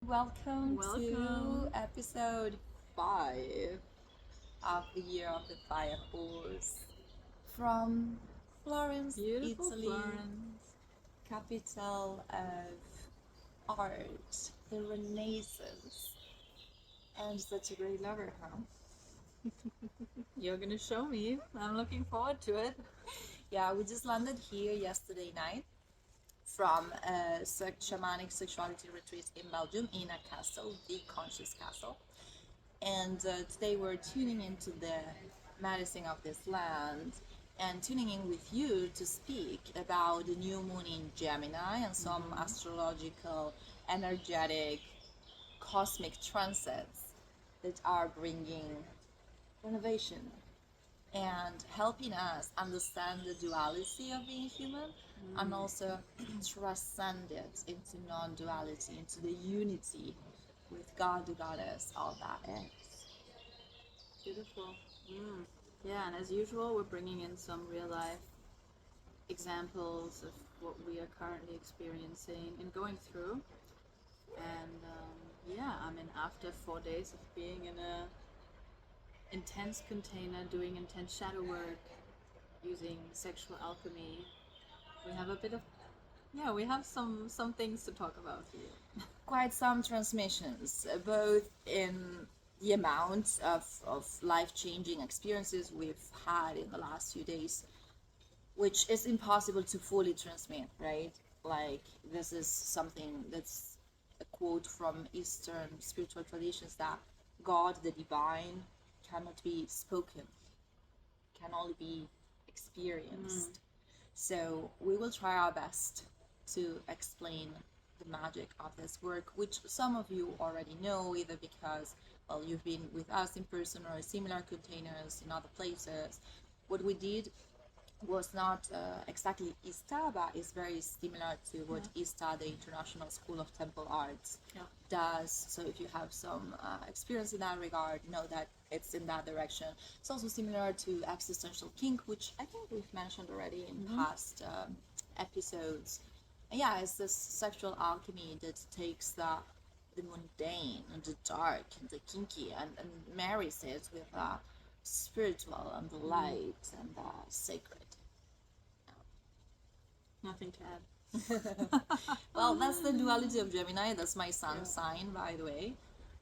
Welcome to Welcome. episode 5 of the Year of the Fire Horse from Florence, Beautiful Italy, Florence. capital of art, the Renaissance, and such a great lover, huh? You're gonna show me. I'm looking forward to it. Yeah, we just landed here yesterday night from a shamanic sexuality retreat in Belgium in a castle, the Conscious Castle. And today we're tuning into the medicine of this land and tuning in with you to speak about the new moon in Gemini and some astrological, energetic, cosmic transits that are bringing renovation and helping us understand the duality of being human and also transcend it into non-duality, into the unity with God, the goddess, all that is. Beautiful. Yeah, and as usual, we're bringing in some real life examples of what we are currently experiencing and going through. And yeah, I mean, after 4 days of being in a intense container, doing intense shadow work, using sexual alchemy, we have a bit of we have some things to talk about here. Quite some transmissions, both in the amount of life changing experiences we've had in the last few days, which is impossible to fully transmit, right? Like, this is something that's a quote from Eastern spiritual traditions that God, the divine, cannot be spoken, can only be experienced. So we will try our best to explain the magic of this work, which some of you already know, either because, well, you've been with us in person or similar containers in other places. What we did was not exactly ISTA, but is very similar to what ISTA, the International School of Temple Arts, Yeah. does. So if you have some experience in that regard, know that it's in that direction. It's also similar to existential kink, which I think we've mentioned already in past episodes. And yeah, it's this sexual alchemy that takes the mundane and the dark and the kinky and marries it with the spiritual and the light and the sacred. Nothing to add. Well, that's the duality of Gemini. That's my sun sign, by the way.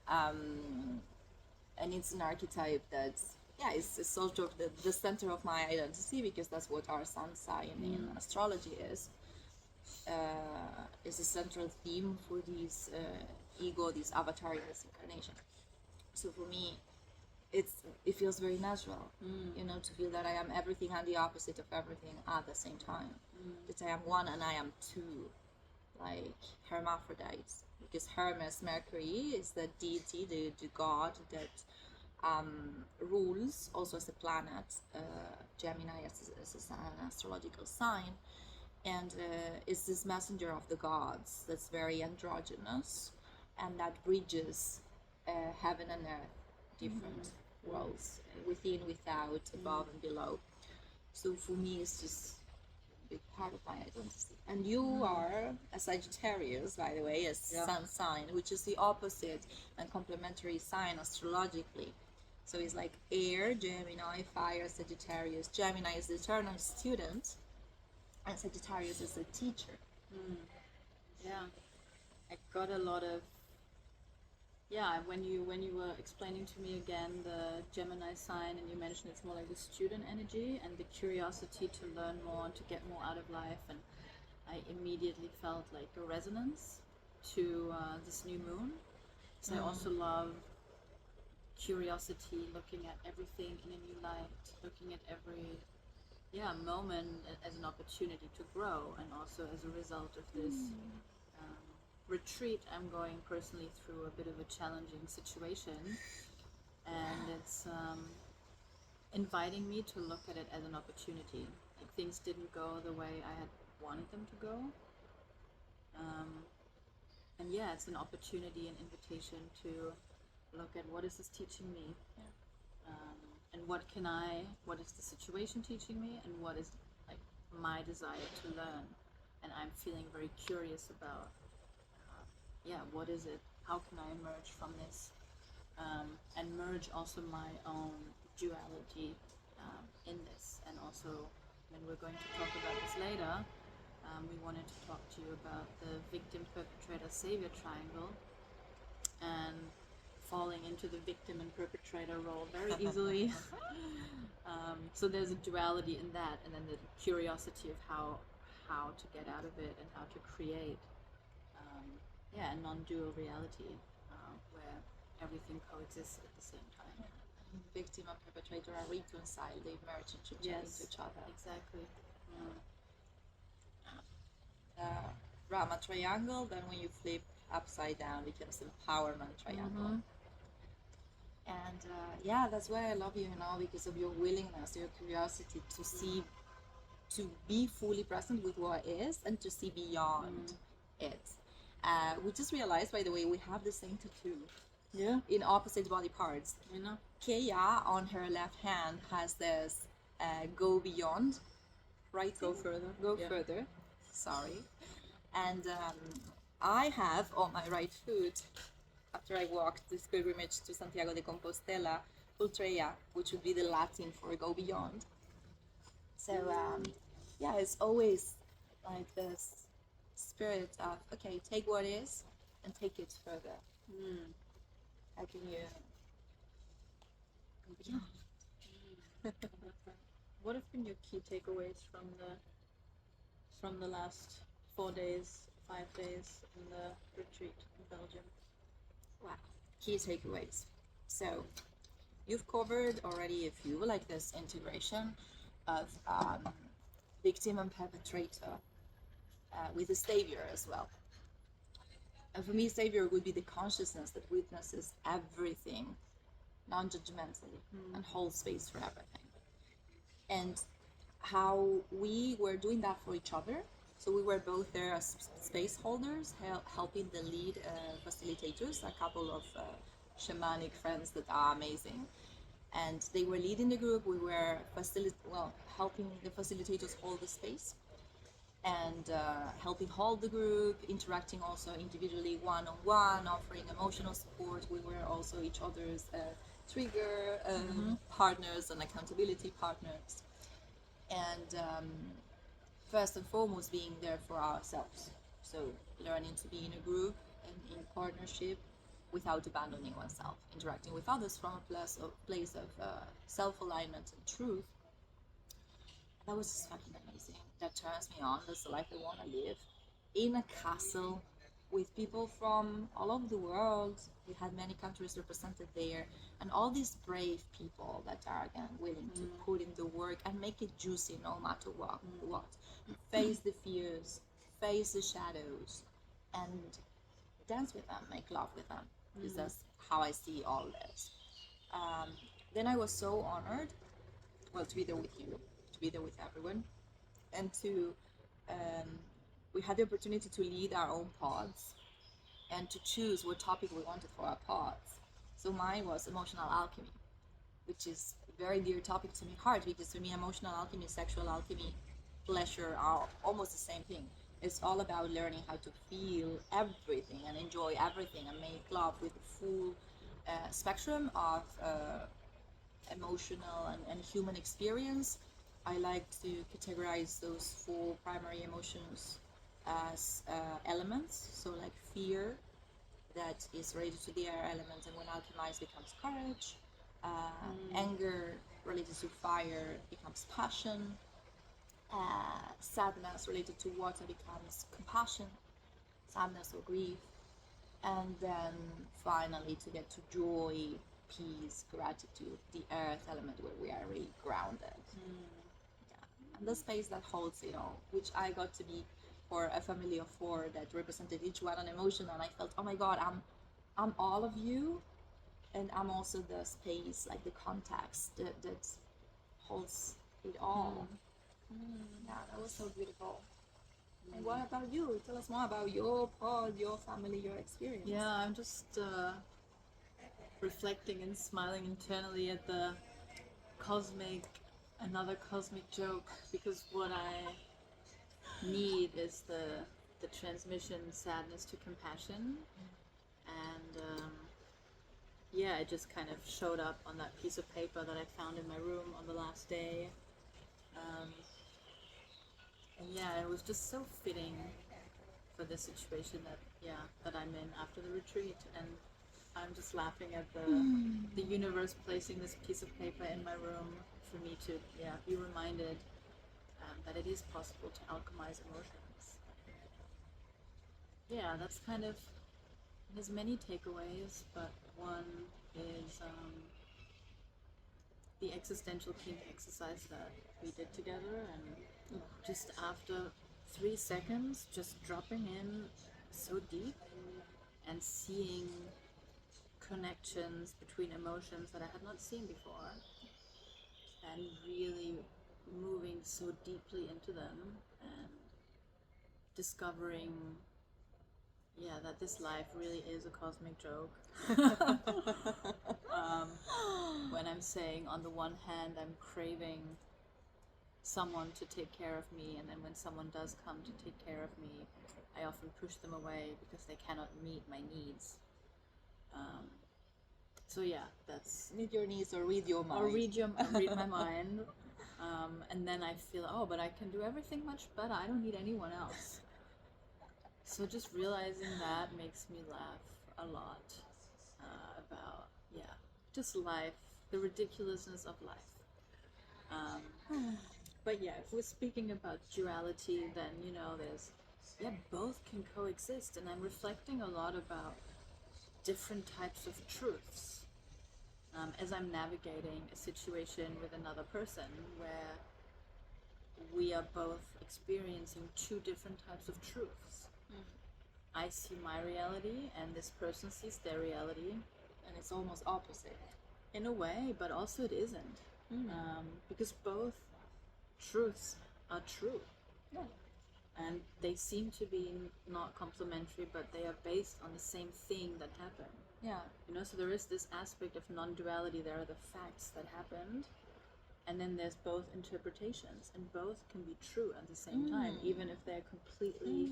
And it's an archetype that's, yeah, it's sort of the center of my identity because that's what our sun sign in astrology is a central theme for these ego, these avatar in this incarnation. So for me, it feels very natural, to feel that I am everything and the opposite of everything at the same time. That I am one and I am two, like hermaphrodites. Because Hermes, Mercury, is the deity, the god that rules also as a planet. Gemini as an astrological sign, and is this messenger of the gods that's very androgynous, and that bridges heaven and earth, different worlds, within, without, above and below. So for me, it's just a big part of my identity. And you are a Sagittarius, by the way, a sun sign, which is the opposite and complementary sign astrologically. So it's like air, Gemini, fire, Sagittarius. Gemini is the eternal student, and Sagittarius is a teacher. Yeah, I got a lot of when you were explaining to me again the Gemini sign, and you mentioned it's more like the student energy and the curiosity to learn more and to get more out of life, and I immediately felt like a resonance to this new moon. So I also love curiosity, looking at everything in a new light, looking at every moment as an opportunity to grow, and also as a result of this retreat, I'm going personally through a bit of a challenging situation, and it's inviting me to look at it as an opportunity. Like, things didn't go the way I had wanted them to go, and yeah, it's an opportunity, an invitation to look at what is this teaching me, and what is the situation teaching me, and what is like my desire to learn, and I'm feeling very curious about what is it, how can I emerge from this, and merge also my own duality in this. And also, when we're going to talk about this later, we wanted to talk to you about the victim, perpetrator, savior triangle, and falling into the victim and perpetrator role very easily. So there's a duality in that, and then the curiosity of how to get out of it and how to create a non-dual reality where everything coexists at the same time. Victim and perpetrator are reconciled, they merge into each other. Exactly. Rama triangle, then when you flip upside down becomes empowerment triangle. And that's why I love you, because of your willingness, your curiosity to see, to be fully present with what is and to see beyond it. We just realized, by the way, we have the same tattoo. Yeah. In opposite body parts. Kea on her left hand has this go beyond, right? Go further. Go further. Sorry. And I have on my right foot, after I walked this pilgrimage to Santiago de Compostela, Ultreia, which would be the Latin for go beyond. So it's always like this spirit of, okay, take what is and take it further. How can you go beyond? What have been your key takeaways from the last 4 days, 5 days in the retreat in Belgium? Wow, key takeaways. So you've covered already a few, like this integration of victim and perpetrator with the savior as well. And for me, savior would be the consciousness that witnesses everything non-judgmentally and holds space for everything. And how we were doing that for each other. So we were both there as space holders, helping the lead facilitators, a couple of shamanic friends that are amazing. And they were leading the group. We were helping the facilitators hold the space and helping hold the group, interacting also individually one-on-one, offering emotional support. We were also each other's trigger partners and accountability partners. And first and foremost, being there for ourselves. So learning to be in a group and in partnership without abandoning oneself, interacting with others from a place of self-alignment and truth. That was just fucking amazing. That turns me on. That's the life I want to live. In a castle with people from all over the world. We had many countries represented there, and all these brave people that are again willing to put in the work and make it juicy no matter what. Face the fears, face the shadows, and dance with them, make love with them. Because that's how I see all this. Then I was so honored, to be there with you, to be there with everyone, and to we had the opportunity to lead our own pods and to choose what topic we wanted for our pods. So mine was emotional alchemy, which is a very dear topic to me heart, because for me emotional alchemy, sexual alchemy, pleasure are almost the same thing. It's all about learning how to feel everything and enjoy everything and make love with the full spectrum of emotional and human experience. I like to categorize those four primary emotions as elements. So like fear, that is related to the air element, and when alchemized becomes courage. Anger related to fire becomes passion. Sadness related to water becomes compassion, sadness or grief. And then finally to get to joy, peace, gratitude, the earth element, where we are really grounded. And the space that holds it all, which I got to be for a family of 4 that represented each one an emotion, and I felt, oh my god, I'm all of you, and I'm also the space, like the context that holds it all. Yeah, that was so beautiful. And what about you? Tell us more about your pod, your family, your experience. Yeah, I'm just reflecting and smiling internally at the another cosmic joke, because what I need is the transmission sadness to compassion, and yeah, it just kind of showed up on that piece of paper that I found in my room on the last day. Um, and yeah, it was just so fitting for the situation that I'm in after the retreat, and I'm just laughing at the universe placing this piece of paper in my room for me to be reminded that it is possible to alchemize emotions. Yeah, that's kind of, there's many takeaways, but one is the existential kink exercise that we did together, and just after 3 seconds, just dropping in so deep and seeing connections between emotions that I had not seen before, and really moving so deeply into them and discovering that this life really is a cosmic joke. When I'm saying, on the one hand, I'm craving someone to take care of me, and then when someone does come to take care of me, I often push them away because they cannot meet my needs. So yeah, that's Meet your needs or read your mind. or read my mind, and then I feel, oh, but I can do everything much better. I don't need anyone else. So just realizing that makes me laugh a lot about just life, the ridiculousness of life. But yeah, if we're speaking about duality, then there's both can coexist, and I'm reflecting a lot about different types of truths as I'm navigating a situation with another person where we are both experiencing two different types of truths. I see my reality, and this person sees their reality, And it's almost opposite. in a way, but also it isn't. Because both truths are true. Yeah. And they seem to be not complementary, but they are based on the same thing that happened. Yeah. So there is this aspect of non-duality. There are the facts that happened, and then there's both interpretations, and both can be true at the same time, even if they're completely,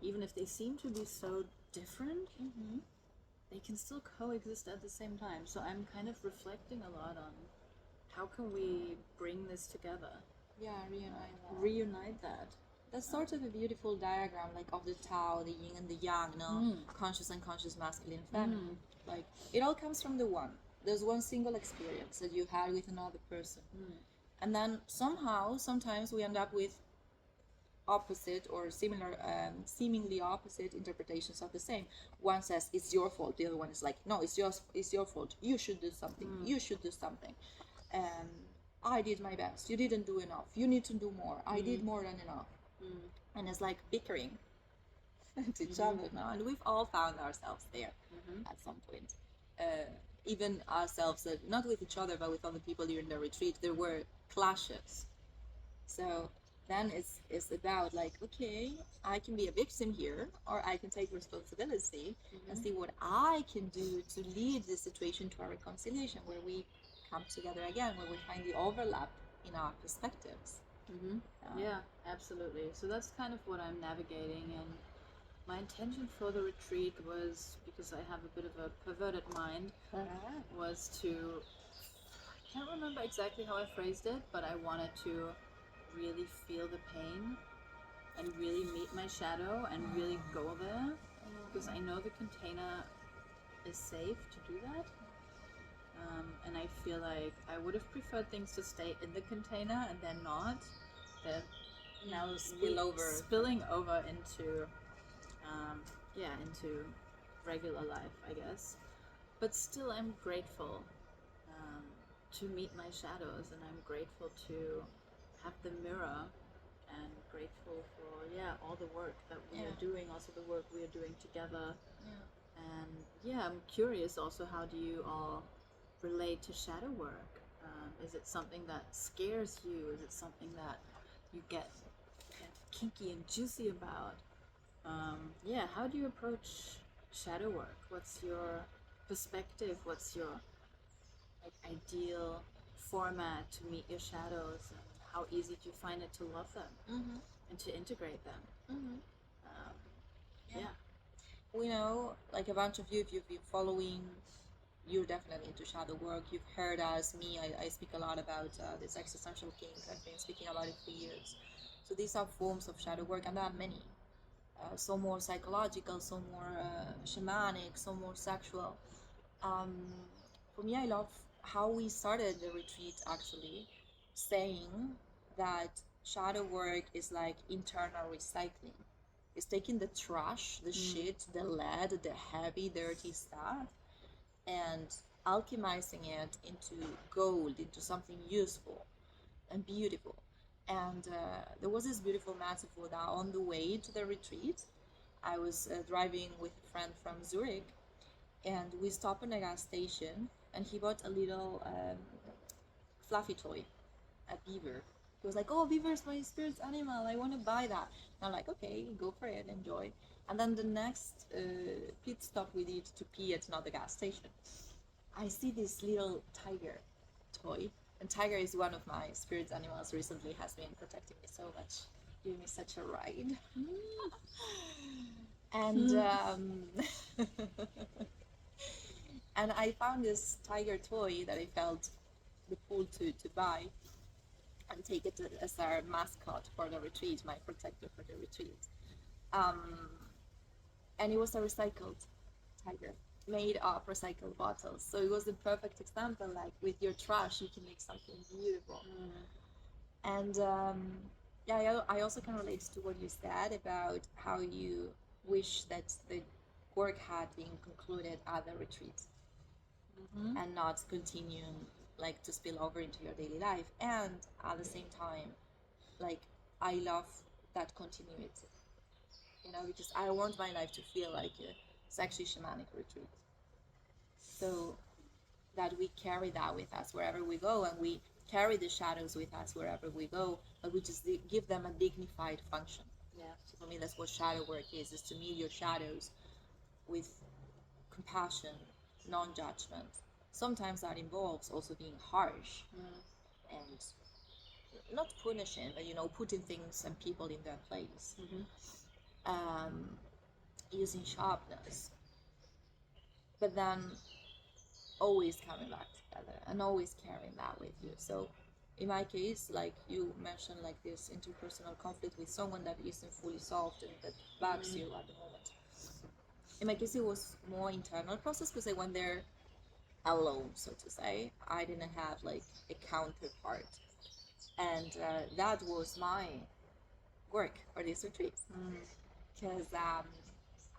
even if they seem to be so different, they can still coexist at the same time. So I'm kind of reflecting a lot on how can we bring this together. Yeah, Reunite that. That's sort of a beautiful diagram, like of the Tao, the yin and the yang, conscious and unconscious, masculine, feminine. Like it all comes from the one. There's one single experience that you had with another person, and then somehow, sometimes we end up with opposite or similar, seemingly opposite interpretations of the same. One says it's your fault. The other one is like, no, it's your fault. You should do something. You should do something. I did my best. You didn't do enough. You need to do more. I did more than enough. And it's like bickering at each other now. And we've all found ourselves there at some point. Even ourselves, not with each other, but with other people during the retreat, there were clashes. So then it's about like, okay, I can be a victim here, or I can take responsibility and see what I can do to lead the situation to a reconciliation where we come together again, where we find the overlap in our perspectives. Yeah, absolutely. So that's kind of what I'm navigating, and my intention for the retreat was, because I have a bit of a perverted mind, was to, I can't remember exactly how I phrased it, but I wanted to really feel the pain and really meet my shadow and really go there, because I know the container is safe to do that. And I feel like I would have preferred things to stay in the container and then not. They're now spilling over into into regular life, I guess. But still, I'm grateful to meet my shadows, and I'm grateful to have the mirror, and grateful for all the work that we are doing, also the work we are doing together. And I'm curious also, how do you all relate to shadow work? Is it something that scares you? Is it something that you get kinky and juicy about? How do you approach shadow work? What's your perspective? What's your ideal format to meet your shadows? And how easy do you find it to love them and to integrate them? We know, like a bunch of you, if you've been following, you're definitely into shadow work. You've heard us, me, I speak a lot about this existential kink. I've been speaking about it for years. So these are forms of shadow work, and there are many. Some more psychological, some more shamanic, some more sexual. Um, for me, I love how we started the retreat actually, saying that shadow work is like internal recycling. It's taking the trash, the shit, the lead, the heavy, dirty stuff, and alchemizing it into gold, into something useful and beautiful. And there was this beautiful metaphor that on the way to the retreat, I was driving with a friend from Zurich, and we stopped in a gas station, and he bought a little fluffy toy, a beaver. He was like, "Oh, beaver's my spirit's animal. I want to buy that." And I'm like, "Okay, go for it, enjoy." And then the next pit stop we did to pee at another gas station, I see this little tiger toy, and tiger is one of my spirit's animals. Recently, has been protecting me so much, giving me such a ride, and and I found this tiger toy that I felt the pull to buy and take it as our mascot for the retreat, my protector for the retreat. Um, and it was a recycled tiger made of recycled bottles. So it was the perfect example. Like with your trash, you can make something beautiful. And yeah, I also can relate to what you said about how you wish that the work had been concluded at the retreat and not continue like to spill over into your daily life. And at the same time, like I love that continuity, because I want my life to feel like a sexy shamanic retreat. So that we carry that with us wherever we go, and we carry the shadows with us wherever we go, but we just give them a dignified function. Yeah. So for me, that's what shadow work is to meet your shadows with compassion, non-judgment. Sometimes that involves also being harsh and not punishing, but putting things and people in their place. Using sharpness, but then always coming back together and always carrying that with you. So in my case, like you mentioned, like this interpersonal conflict with someone that isn't fully solved and that bugs you at the moment. In my case, it was more internal process because I went there alone, so to say. I didn't have like a counterpart, and that was my work for this retreat because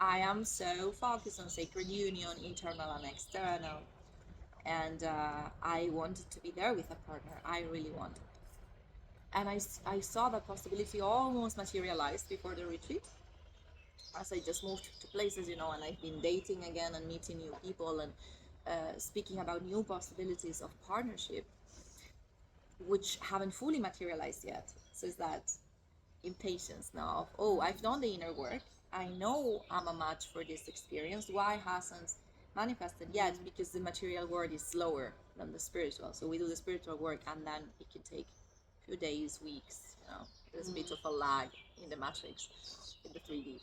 I am so focused on sacred union, internal and external, and I wanted to be there with a partner. I really wanted. And I saw that possibility almost materialized before the retreat as I just moved to places, and I've been dating again and meeting new people and speaking about new possibilities of partnership, which haven't fully materialized yet. So it's that impatience now of, oh, I've done the inner work. I know I'm a match for this experience. Why hasn't manifested yet? Because the material world is slower than the spiritual. So we do the spiritual work and then it can take a few days, weeks, there's a bit of a lag in the matrix, in the 3D.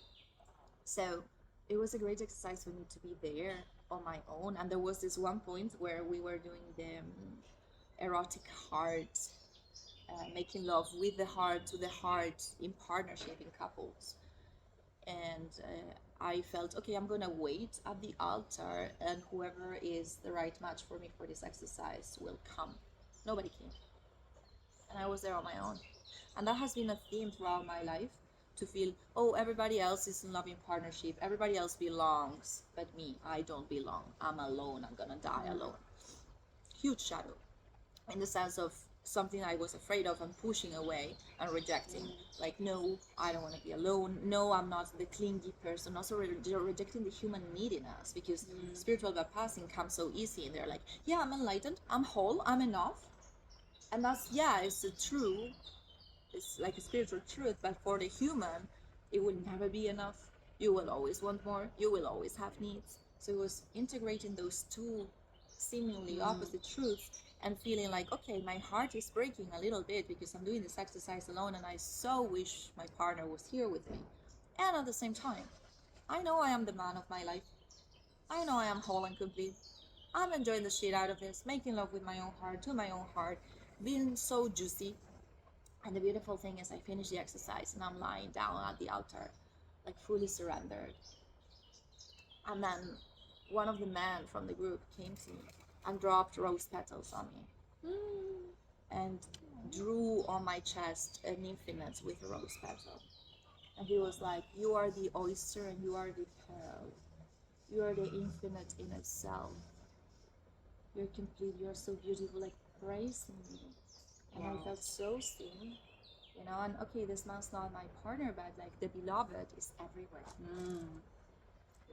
So it was a great exercise for me to be there on my own. And there was this one point where we were doing the erotic heart, making love with the heart to the heart in partnership in couples. And I felt, okay, I'm gonna wait at the altar, and whoever is the right match for me for this exercise will come. Nobody came, and I was there on my own. And that has been a theme throughout my life, to feel, oh, everybody else is in loving partnership, everybody else belongs, but me, I don't belong. I'm alone. I'm gonna die alone. Huge shadow, in the sense of something I was afraid of and pushing away and rejecting. Like, no, I don't want to be alone. No, I'm not the clingy person. Also rejecting the human neediness, because spiritual bypassing comes so easy, and they're like, yeah, I'm enlightened, I'm whole, I'm enough. And that's, yeah, it's a true, it's like a spiritual truth, but for the human, it will never be enough. You will always want more, you will always have needs. So it was integrating those two seemingly opposite truths and feeling like, okay, my heart is breaking a little bit because I'm doing this exercise alone and I so wish my partner was here with me. And at the same time, I know I am the man of my life. I know I am whole and complete. I'm enjoying the shit out of this, making love with my own heart, to my own heart, being so juicy. And the beautiful thing is, I finish the exercise and I'm lying down at the altar, like fully surrendered. And then one of the men from the group came to me and dropped rose petals on me and drew on my chest an infinite with a rose petal. And he was like, "You are the oyster and you are the pearl. You are the infinite in itself. You're complete. You're so beautiful." Like praising me. And I felt so seen, you know. And okay, this man's not my partner, but like the beloved is everywhere.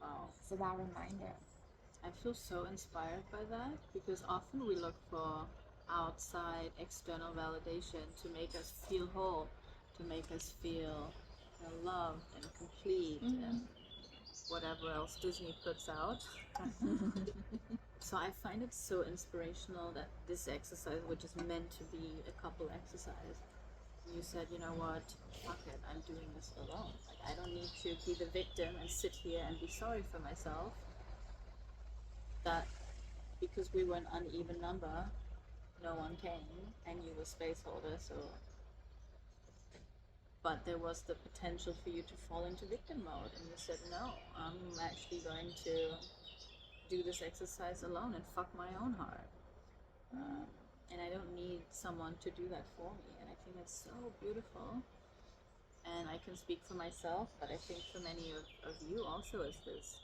Wow. So that reminder. I feel so inspired by that because often we look for outside external validation to make us feel whole, to make us feel loved and complete and whatever else Disney puts out. So I find it so inspirational that this exercise, which is meant to be a couple exercise, you said, you know what, fuck it, I'm doing this alone. Like, I don't need to be the victim and sit here and be sorry for myself. That because we were an uneven number, no one came, and you were space holder, so. But there was the potential for you to fall into victim mode, and you said, no, I'm actually going to do this exercise alone and fuck my own heart. And I don't need someone to do that for me, and I think that's so beautiful. And I can speak for myself, but I think for many of you also is this.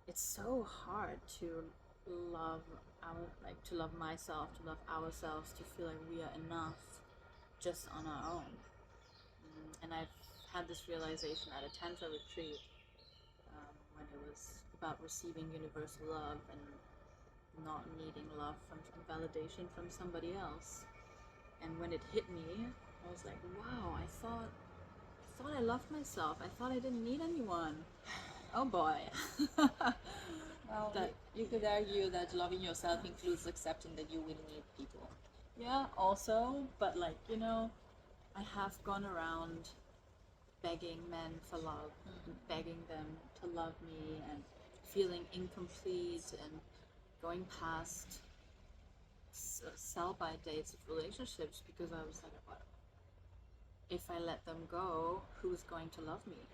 It's so hard to love to love myself, to love ourselves, to feel like we are enough just on our own. And I've had this realization at a Tantra retreat when it was about receiving universal love and not needing love and validation from somebody else. And when it hit me, I was like, wow, I thought I loved myself. I thought I didn't need anyone. Oh boy. Well, you could argue that loving yourself includes accepting that you will need people. Yeah, also, but like, I have gone around begging men for love, begging them to love me and feeling incomplete and going past sell-by dates of relationships because I was like, what? If I let them go, who's going to love me?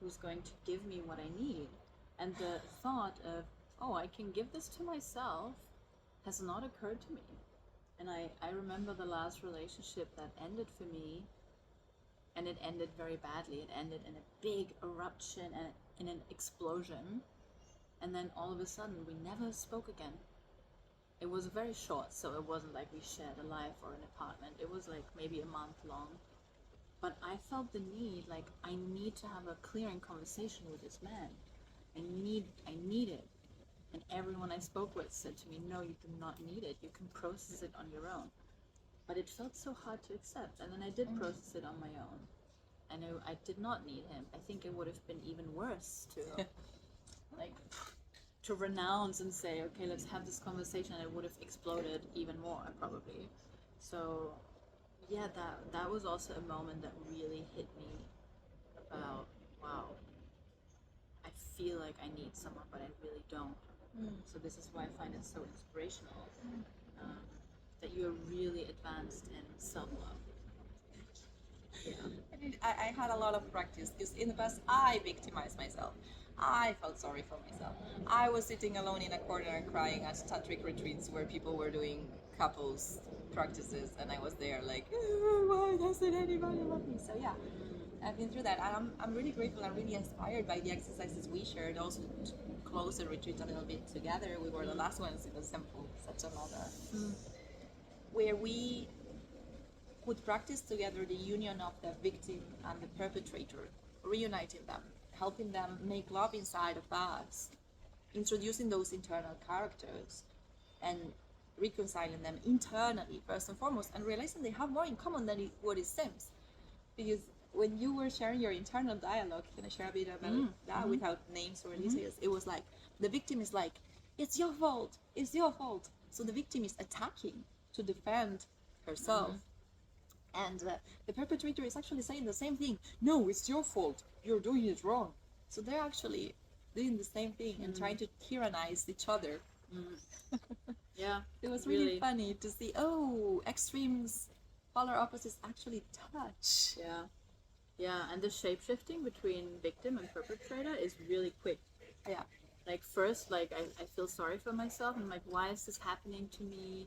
Who's going to give me what I need? And the thought of, oh, I can give this to myself has not occurred to me. And I remember the last relationship that ended for me, and it ended very badly. It ended in a big eruption and in an explosion. And then all of a sudden, we never spoke again. It was very short, so it wasn't like we shared a life or an apartment. It was like maybe a month long. But I felt the need, like I need to have a clearing conversation with this man. I need it. And everyone I spoke with said to me, no, you do not need it. You can process it on your own. But it felt so hard to accept. And then I did process it on my own. I know I did not need him. I think it would have been even worse to like to renounce and say, okay, let's have this conversation, and it would have exploded even more probably. So yeah, that was also a moment that really hit me about, wow, I feel like I need someone, but I really don't. So this is why I find it so inspirational that you are really advanced in self-love. Yeah. I had a lot of practice because in the past I victimized myself. I felt sorry for myself. I was sitting alone in a corner and crying at tantric retreats where people were doing couples practices, and I was there like, "Oh, why doesn't anybody love me?" So yeah, I've been through that, and I'm really grateful and really inspired by the exercises we shared. Also, to close the retreat a little bit together. We were the last ones in the temple, such an honor, where we would practice together the union of the victim and the perpetrator, reuniting them, helping them make love inside of us, introducing those internal characters, and reconciling them internally first and foremost, and realizing they have more in common than what it seems. Because when you were sharing your internal dialogue, can I share a bit about that without names or details? It was like the victim is like, "It's your fault, it's your fault." So the victim is attacking to defend herself. And the perpetrator is actually saying the same thing. No, it's your fault. You're doing it wrong. So they're actually doing the same thing and trying to tyrannize each other. Yeah, It was really funny to see, oh, extremes, polar opposites actually touch. Yeah, yeah, and the shape shifting between victim and perpetrator is really quick. Yeah. Like first, like I feel sorry for myself. I'm like, why is this happening to me?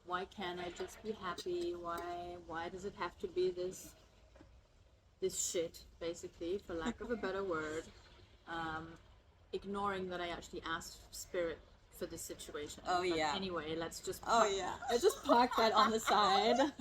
Why can't I just be happy? Why does it have to be this shit, basically, for lack of a better word? Ignoring that I actually asked spirit for this situation. Oh, But yeah. anyway, let's just let's just park that on the side. And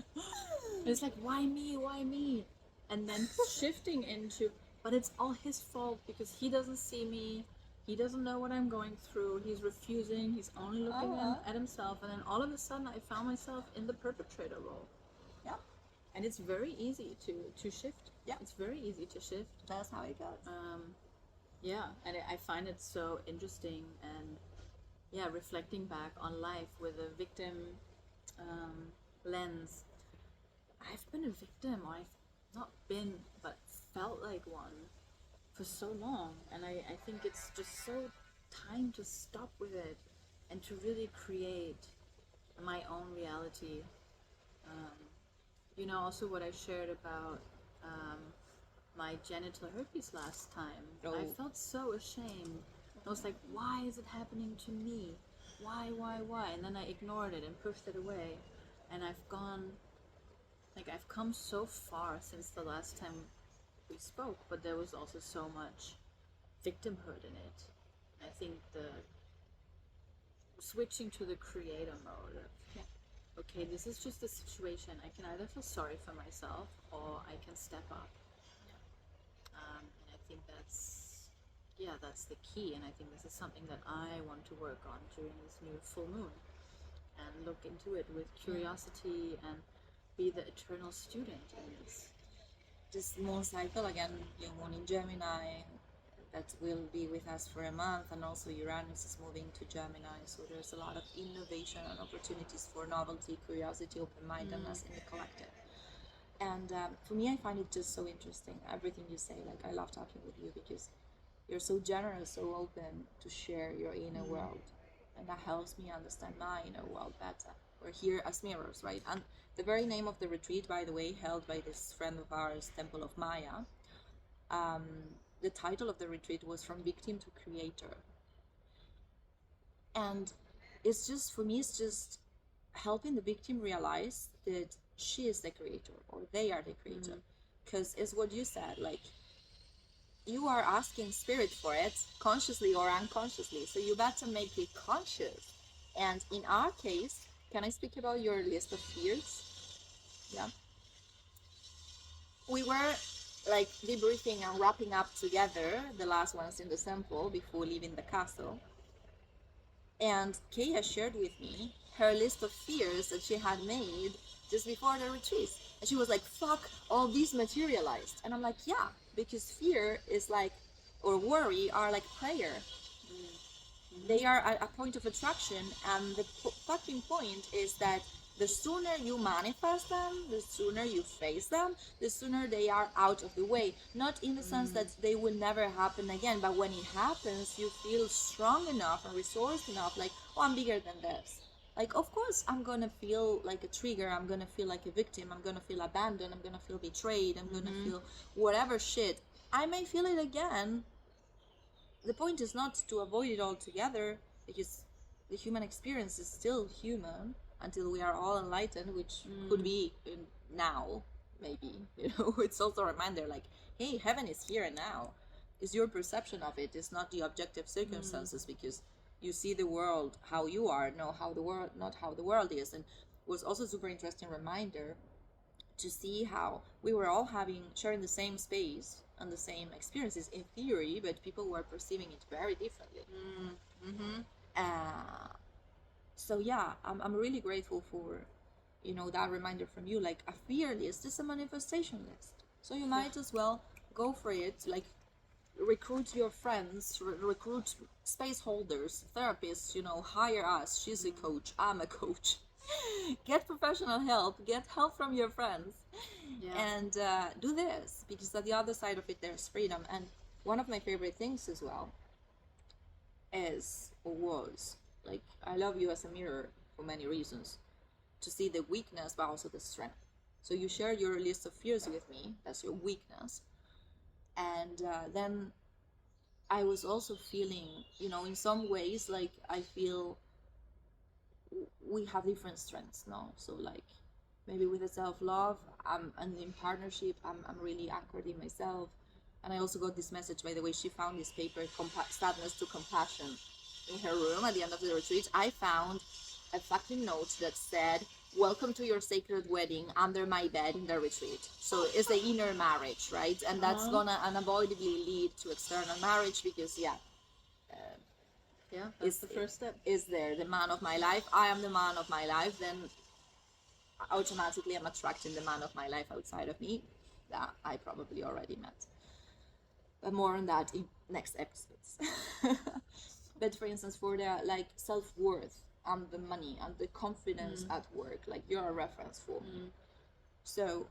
it's like, why me? Why me? And then shifting into, but it's all his fault because he doesn't see me. He doesn't know what I'm going through. He's refusing. He's only looking at himself. And then all of a sudden, I found myself in the perpetrator role. Yeah. And it's very easy to shift. Yeah. It's very easy to shift. That's how it goes. Yeah, and I find it so interesting, and yeah, reflecting back on life with a victim lens. I've been a victim, or I've not been, but felt like one for so long, and I think it's just so time to stop with it and to really create my own reality. Also what I shared about my genital herpes last time. Oh. I felt so ashamed. I was like, why is it happening to me? Why? And then I ignored it and pushed it away. And I've come so far since the last time we spoke, but there was also so much victimhood in it. I think the switching to the creator mode of, okay, this is just a situation. I can either feel sorry for myself or I can step up. And I think that's the key. And I think this is something that I want to work on during this new full moon and look into it with curiosity and be the eternal student in this. This moon cycle, again, new moon in Gemini, that will be with us for a month, and also Uranus is moving to Gemini, so there's a lot of innovation and opportunities for novelty, curiosity, open-mindedness in the collective. And for me, I find it just so interesting, everything you say. Like, I love talking with you because you're so generous, so open to share your inner world, and that helps me understand my inner world better. We're here as mirrors, right? And the very name of the retreat, by the way, held by this friend of ours, Temple of Maya, the title of the retreat was From Victim to Creator. And it's just, for me, it's just helping the victim realize that she is the creator, or they are the creator. Because it's what you said, like, you are asking spirit for it, consciously or unconsciously, so you better make it conscious. And in our case, can I speak about your list of fears? Yeah. We were like debriefing and wrapping up together the last ones in the sample before leaving the castle. And Kaya shared with me her list of fears that she had made just before the retreat. And she was like, fuck, all these materialized. And I'm like, yeah, because fear is like, or worry are like prayer. They are a point of attraction, and the fucking point is that the sooner you manifest them, the sooner you face them, the sooner they are out of the way. Not in the sense that they will never happen again, but when it happens, you feel strong enough and resourced enough, like, oh, I'm bigger than this. Like, of course, I'm gonna feel like a trigger, I'm gonna feel like a victim, I'm gonna feel abandoned, I'm gonna feel betrayed, I'm gonna feel whatever shit. I may feel it again. The point is not to avoid it altogether, because the human experience is still human until we are all enlightened, which could be now, maybe. It's also a reminder, like, hey, heaven is here and now. It's your perception of it. It's not the objective circumstances, because you see the world how you are, not how the world is. And it was also a super interesting reminder to see how we were all sharing the same space and the same experiences in theory, but people were perceiving it very differently. So yeah, I'm really grateful for that reminder from you. Like, a fear list is a manifestation list, so you might as well go for it. Like, recruit your friends, recruit space holders, therapists, hire us. She's a coach, I'm a coach. Get professional help, get help from your friends, Yeah. and do this, because at the other side of it there's freedom. And one of my favorite things as well is, or was, like, I love you as a mirror for many reasons, to see the weakness but also the strength. So you share your list of fears with me, that's your weakness. And then I was also feeling, in some ways, like, I feel we have different strengths now. So, like, maybe with the self-love, and in partnership, I'm really anchored in myself. And I also got this message, by the way. She found this paper, Sadness to Compassion, in her room at the end of the retreat. I found a fucking note that said, welcome to your sacred wedding under my bed in the retreat. So it's the inner marriage, right? And that's gonna unavoidably lead to external marriage, because Yeah, that's the first step. is there the man of my life, I am the man of my life, then automatically I'm attracting the man of my life outside of me that I probably already met. But more on that in next episodes. But for instance, for the, like, self-worth and the money and the confidence at work, like, you're a reference for me. So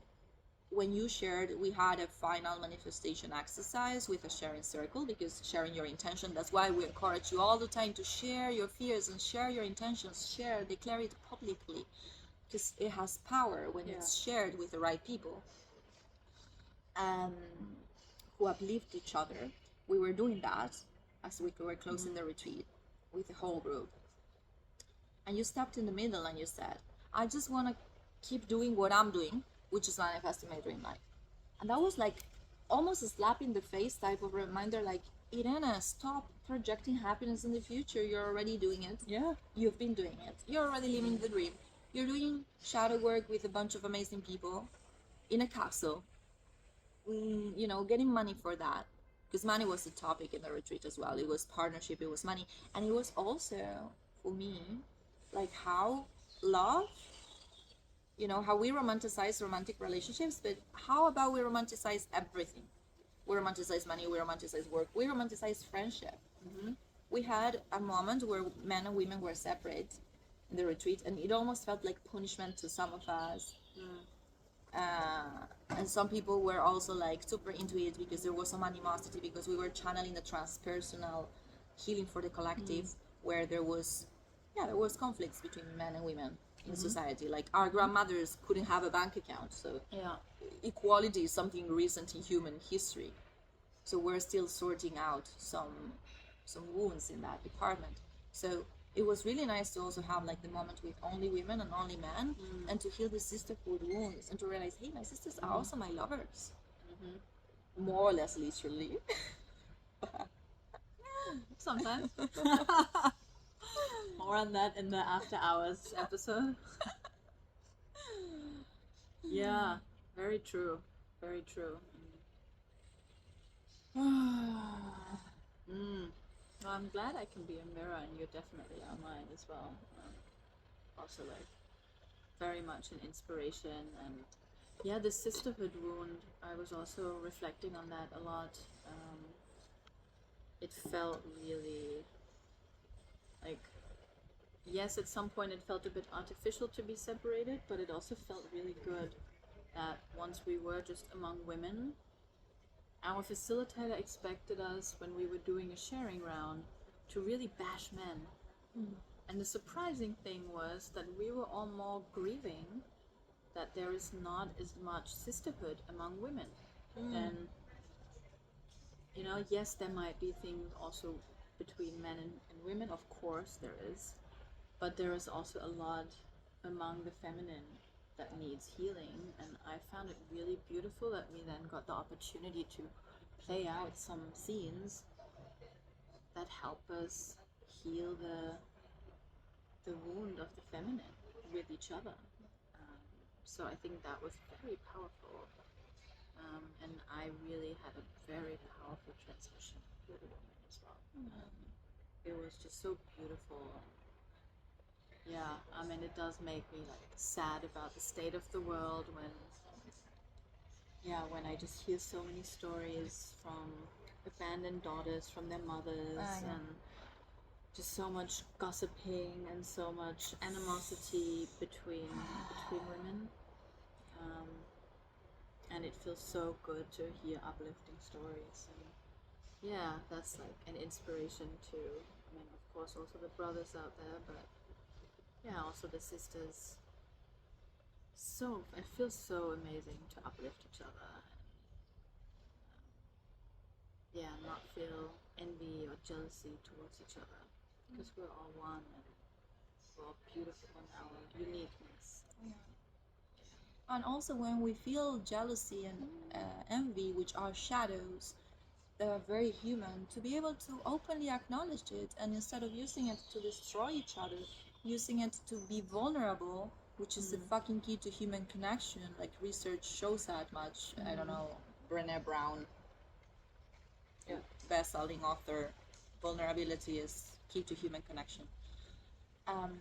when you shared, we had a final manifestation exercise with a sharing circle, because sharing your intention, that's why we encourage you all the time to share your fears and share your intentions, declare it publicly, because it has power when it's shared with the right people, um, who uplift each other. We were doing that as we were closing the retreat with the whole group. And you stepped in the middle and you said, I just want to keep doing what I'm doing, which is manifesting my dream life. And that was like almost a slap in the face type of reminder, like, Irena, stop projecting happiness in the future. You're already doing it. Yeah. You've been doing it. You're already living the dream. You're doing shadow work with a bunch of amazing people in a capsule, getting money for that. Because money was the topic in the retreat as well. It was partnership, it was money. And it was also, for me, like, how love, how we romanticize romantic relationships, but how about we romanticize everything? We romanticize money, we romanticize work, we romanticize friendship. We had a moment where men and women were separate in the retreat, and it almost felt like punishment to some of us. And some people were also, like, super into it because there was some animosity, because we were channeling the transpersonal healing for the collective, where there was conflicts between men and women in society. Like, our grandmothers couldn't have a bank account, so equality is something recent in human history. So we're still sorting out some wounds in that department. So it was really nice to also have, like, the moment with only women and only men, and to heal the sisterhood wounds, and to realize, hey, my sisters are also my lovers, more or less literally. Sometimes. More on that in the after hours episode. Yeah, very true. Very true. Well, I'm glad I can be a mirror, and you definitely are mine as well. Also, like, very much an inspiration. And yeah, the sisterhood wound, I was also reflecting on that a lot. It felt really like, yes, at some point it felt a bit artificial to be separated, but it also felt really good that once we were just among women, our facilitator expected us, when we were doing a sharing round, to really bash men. And the surprising thing was that we were all more grieving that there is not as much sisterhood among women. And, yes, there might be things also between men and women, of course there is, but there is also a lot among the feminine that needs healing. And I found it really beautiful that we then got the opportunity to play out some scenes that help us heal the wound of the feminine with each other. So I think that was very powerful. And I really had a very powerful transmission with a woman as well. It was just so beautiful. Yeah, I mean, it does make me, like, sad about the state of the world when I just hear so many stories from abandoned daughters from their mothers, and just so much gossiping and so much animosity between women. Um, and it feels so good to hear uplifting stories. And yeah, that's like an inspiration to, I mean, of course, also the brothers out there, but yeah, also the sisters. So it feels so amazing to uplift each other and yeah, not feel envy or jealousy towards each other because we're all one and we're all beautiful in our uniqueness. Yeah. And also, when we feel jealousy and envy, which are shadows, they are very human, to be able to openly acknowledge it and instead of using it to destroy each other, using it to be vulnerable, which is the fucking key to human connection. Like research shows that much. I don't know, Brené Brown, Yeah. best-selling author, vulnerability is key to human connection. Um,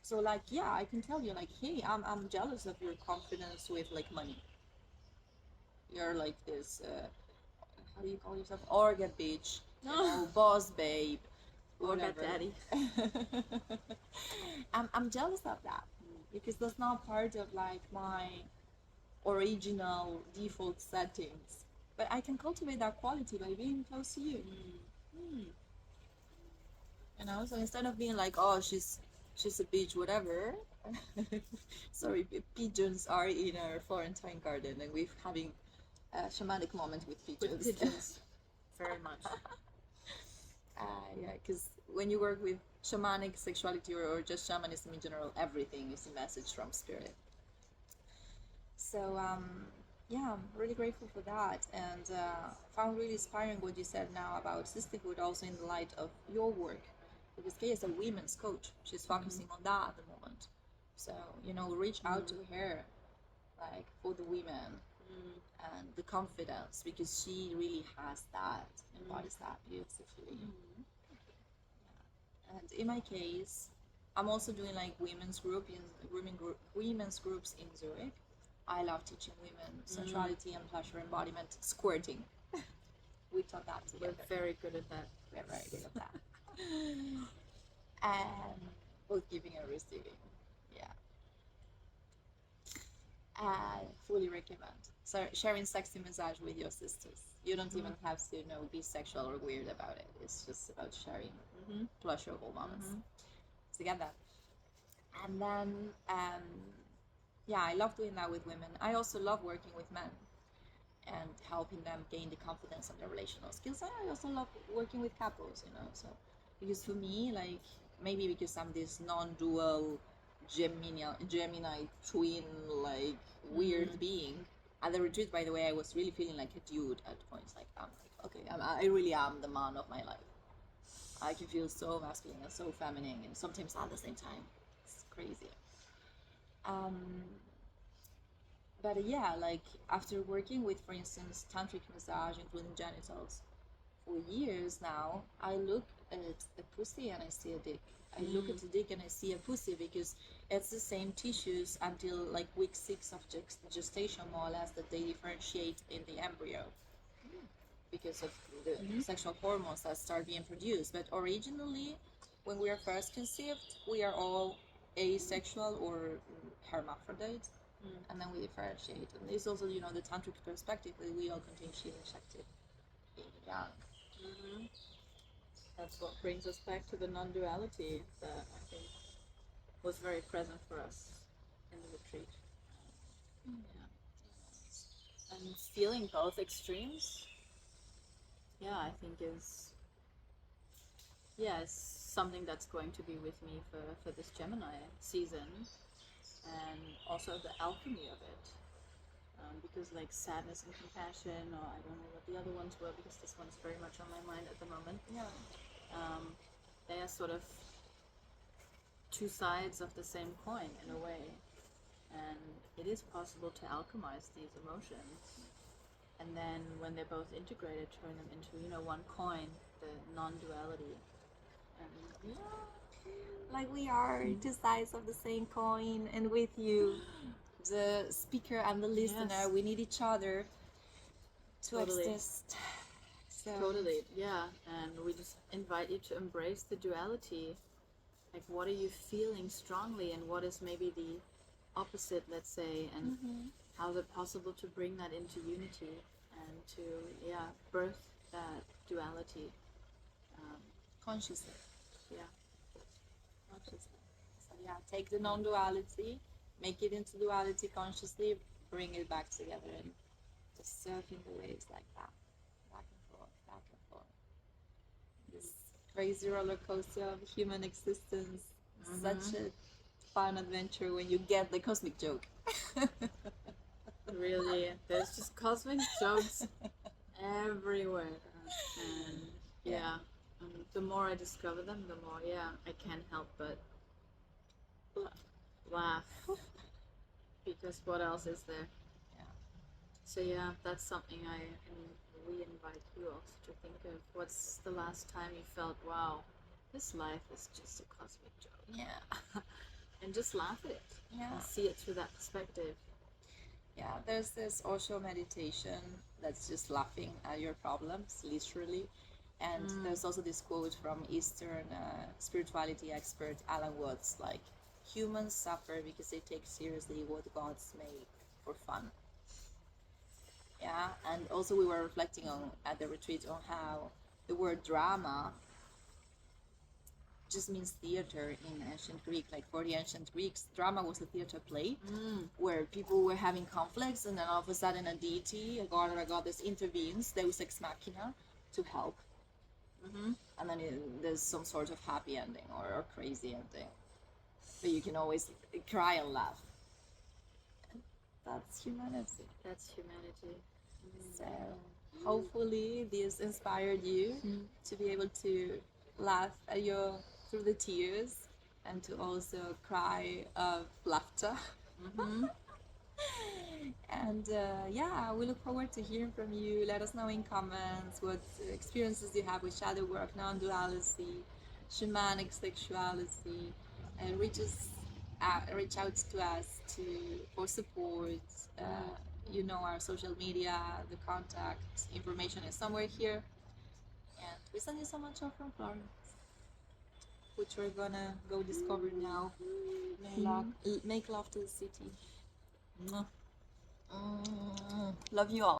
so like yeah, I can tell you like, hey, I'm jealous of your confidence with like money. You're like this how do you call yourself, orga bitch, you know, boss babe, Orga whatever. daddy. I'm jealous of that because that's not part of like my original default settings, but I can cultivate that quality by being close to you. You know, so instead of being like, oh, she's a bitch, whatever. Sorry, pigeons are in our Florentine garden, and we're having a shamanic moment with pigeons. With pigeons. Very much. Yeah, because when you work with shamanic sexuality or just shamanism in general, everything is a message from spirit. So yeah, I'm really grateful for that, and found really inspiring what you said now about sisterhood, also in the light of your work, because Kay is a women's coach. She's focusing on that at the moment. So you know, reach out to her, like for the women and the confidence, because she really has that, embodies that beautifully. And in my case, I'm also doing like women's groups in Zurich. I love teaching women sensuality and pleasure embodiment, squirting. We taught that together. We're very good at that. We're very good at that. And both giving and receiving. Yeah. Fully recommend. So sharing sexy massage with your sisters. You don't even have to be sexual or weird about it. It's just about sharing pleasurable moments together. And then yeah, I love doing that with women. I also love working with men and helping them gain the confidence of their relational skills. I also love working with couples, so because for me, like maybe because I'm this non-dual Gemini twin, like weird being. At the retreat, by the way, I was really feeling like a dude at points. Like I'm like, okay, I really am the man of my life. I can feel so masculine and so feminine, and sometimes at the same time. It's crazy. Um, but yeah, like after working with, for instance, tantric massage, including genitals, for years now, I look at a pussy and I see a dick. I look at the dick and I see a pussy because it's the same tissues until like week 6 of gestation, more or less, that they differentiate in the embryo because of the sexual hormones that start being produced. But originally, when we are first conceived, we are all asexual or hermaphrodite, and then we differentiate. And there's also, the tantric perspective that we all contain Shiva and Shakti, being young. That's what brings us back to the non-duality that I think was very present for us in the retreat. Yeah. And feeling both extremes, yeah, I think is something that's going to be with me for this Gemini season, and also the alchemy of it. Because like sadness and compassion, or I don't know what the other ones were, because this one's very much on my mind at the moment. Yeah. They are sort of two sides of the same coin in a way, and it is possible to alchemize these emotions, and then when they're both integrated, turn them into one coin, the non-duality. And Like we are two sides of the same coin, and with you, the speaker and the listener, Yes. we need each other to Totally. exist. So Totally, yeah. And we just invite you to embrace the duality. Like, what are you feeling strongly, and what is maybe the opposite, let's say, and how is it possible to bring that into unity and to, yeah, birth that duality? Um, consciously. yeah. Consciously. So yeah, take the non-duality, make it into duality consciously, bring it back together, and just surfing the waves like that, back and forth, back and forth. This crazy roller coaster of human existence. Such a fun adventure when you get the cosmic joke. Really, there's just cosmic jokes everywhere. And yeah, the more I discover them, the more, yeah, I can't help but laugh. Because what else is there? Yeah. So yeah, that's something we invite you also to think of. What's the last time you felt, wow, this life is just a cosmic joke? Yeah. And just laugh at it. Yeah. And see it through that perspective. Yeah, there's this Osho meditation that's just laughing at your problems, literally. And there's also this quote from Eastern spirituality expert Alan Watts, like, humans suffer because they take seriously what gods make for fun. Yeah, and also we were reflecting on at the retreat on how the word drama just means theater in ancient Greek. Like for the ancient Greeks, drama was a theater play where people were having conflicts, and then all of a sudden a deity, a god or a goddess intervenes, Deus ex machina, to help. And then there's some sort of happy ending or crazy ending. But you can always cry and laugh. And that's humanity. That's humanity. So hopefully this inspired you to be able to laugh at your through the tears and to also cry of laughter. And yeah, we look forward to hearing from you. Let us know in comments what experiences you have with shadow work, non-duality, shamanic sexuality, and reach out to us for support. You know, our social media, the contact information is somewhere here. And we send you so much love from Florence, which we're gonna go discover now. Make love to the city. Mwah. Love you all.